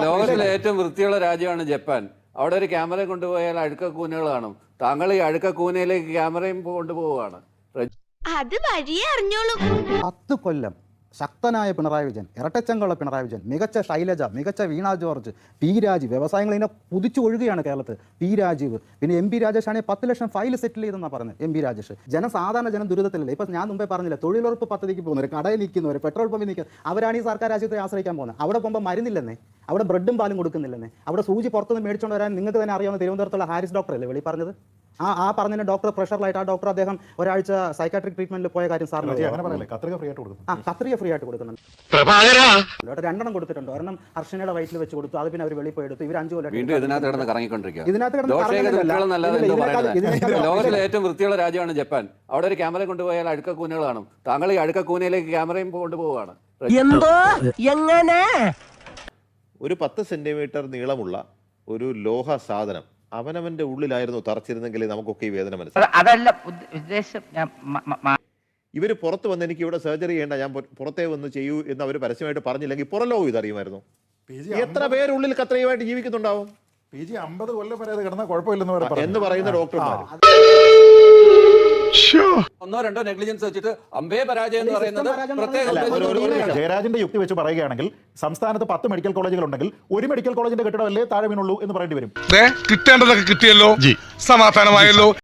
ലോകത്തിലെ ഏറ്റവും വൃത്തിയുള്ള രാജ്യമാണ് ജപ്പാൻ. അവിടെ ഒരു ക്യാമറ കൊണ്ടുപോയാൽ അഴുക്ക കൂനകൾ കാണും. താങ്കൾ ഈ അഴുക്ക കൂനയിലേക്ക് ക്യാമറയും കൊണ്ടുപോവുകയാണ്. അത് വഴിയേ അറിഞ്ഞോളൂ. 10 കൊല്ലം ശക്തനായ പിണറായി വിജയൻ, ഇരട്ടച്ചങ്കുള്ള പിണറായി വിജയൻ, മികച്ച ശൈലജ, മികച്ച വീണ ജോർജ്, പി രാജീവ്, വ്യവസായങ്ങൾ ഇതിനെ കുതിച്ചു ഒഴുകുകയാണ് കേരളത്തിൽ. പി രാജീവ്, പിന്നെ എം പി രാജേഷ് ആണെങ്കിൽ 10 ലക്ഷം ഫയൽ സെറ്റിൽ ചെയ്തെന്നാണ് പറഞ്ഞത്. എം പി രാജേഷ് സാധാരണ ജനം ദുരിതത്തിലല്ലേ. ഇപ്പം ഞാൻ മുമ്പേ പറഞ്ഞില്ല, തൊഴിലുറപ്പ് പദ്ധതിക്ക് പോകുന്നവർ, കടയിൽ നിൽക്കുന്നവർ, പെട്രോൾ പമ്പിൽ നിൽക്കുക, അവരാണ് ഈ സർക്കാർ ആശുപത്രി ആശ്രയിക്കാൻ പോകുന്നത്. അവിടെ പോകുമ്പോൾ മരുന്നില്ലെന്നേ, അവിടെ ബ്രെഡും പാലും കൊടുക്കുന്നില്ലെന്നേ, അവിടെ സൂചി പുറത്തുനിന്ന് മേടിച്ചുകൊണ്ട് വരാൻ നിങ്ങൾക്ക് തന്നെ അറിയാവുന്ന തിരുവനന്തപുരത്തുള്ള ഹാരിസ് ഡോക്ടറല്ലേ വെളി പറഞ്ഞത്. ആ പറഞ്ഞതിന് ഡോക്ടർ പ്രഷറിലായിട്ട് ആ ഡോക്ടർ അദ്ദേഹം ഒരാഴ്ച സൈക്കാട്രിക് ട്രീറ്റ്മെന്റിൽ പോയ കാര്യം സാറിന് കത്രിക ഫ്രീ ആയിട്ട് കൊടുക്കുന്നു. കത്രിക ഫ്രീ ആയിട്ട് കൊടുക്കുന്നുണ്ട്. 2 കൊടുത്തിട്ടുണ്ട്. ഒരെണ്ണം ഹർഷനയുടെ വയറ്റിൽ വെച്ച് കൊടുത്തു, അത് പിന്നെ അവർ വെളിയിൽ പോയി എടുത്തു. ഇവർ 5 കൊല്ലം ഇതിനകത്ത് കിടന്ന് കറങ്ങിക്കൊണ്ടിരിക്കുക. ഇതിനകത്ത് ലോകത്തിലെ ഏറ്റവും വൃത്തിയുള്ള രാജ്യമാണ് ജപ്പാൻ. അവിടെ ഒരു ക്യാമറ കൊണ്ടുപോയാൽ അഴുക്ക കൂനകൾ കാണും. താങ്കൾ ഈ അഴുക്ക കൂനയിലേക്ക് ക്യാമറയും കൊണ്ടുപോവുകയാണ്. എന്തോ എങ്ങനെ ഒരു 10 സെന്റിമീറ്റർ നീളമുള്ള ഒരു ലോഹ സാധനം അവനവന്റെ ഉള്ളിലായിരുന്നു തറച്ചിരുന്നെങ്കിൽ നമുക്കൊക്കെ ഈ വേദന മനസ്സിലാവും. അതല്ല ഉദ്ദേശം. ഇവര് പുറത്ത് വന്ന് എനിക്ക് ഇവിടെ സർജറി ചെയ്യേണ്ട, ഞാൻ പുറത്തേ വന്ന് ചെയ്യൂ എന്ന് അവർ പരസ്യമായിട്ട് പറഞ്ഞില്ലെങ്കിൽ പുറലോകം ഇതറിയുമായിരുന്നു. എത്ര പേരുള്ളിൽ കത്രയുമായിട്ട് ജീവിക്കുന്നുണ്ടാവും? PG 50 കൊല്ലം വരെ അത് കിടന്ന കുഴപ്പമില്ലെന്ന് എന്ന് പറയുന്ന ഡോക്ടർമാർ 1-2 നെഗ്ലിജൻസ് വെച്ചിട്ട് അമ്പേ പരാജയം എന്ന് പറയുന്നത് പ്രത്യേക. ജയരാജന്റെ യുക്തി വെച്ച് പറയുകയാണെങ്കിൽ സംസ്ഥാനത്ത് 10 മെഡിക്കൽ കോളേജുകൾ ഉണ്ടെങ്കിൽ ഒരു മെഡിക്കൽ കോളേജിന്റെ കെട്ടിടമല്ലേ താഴെ വീണുള്ളൂ എന്ന് പറയേണ്ടി വരും. കിട്ടേണ്ടതൊക്കെ കിട്ടിയല്ലോ, സമാധാനമായല്ലോ.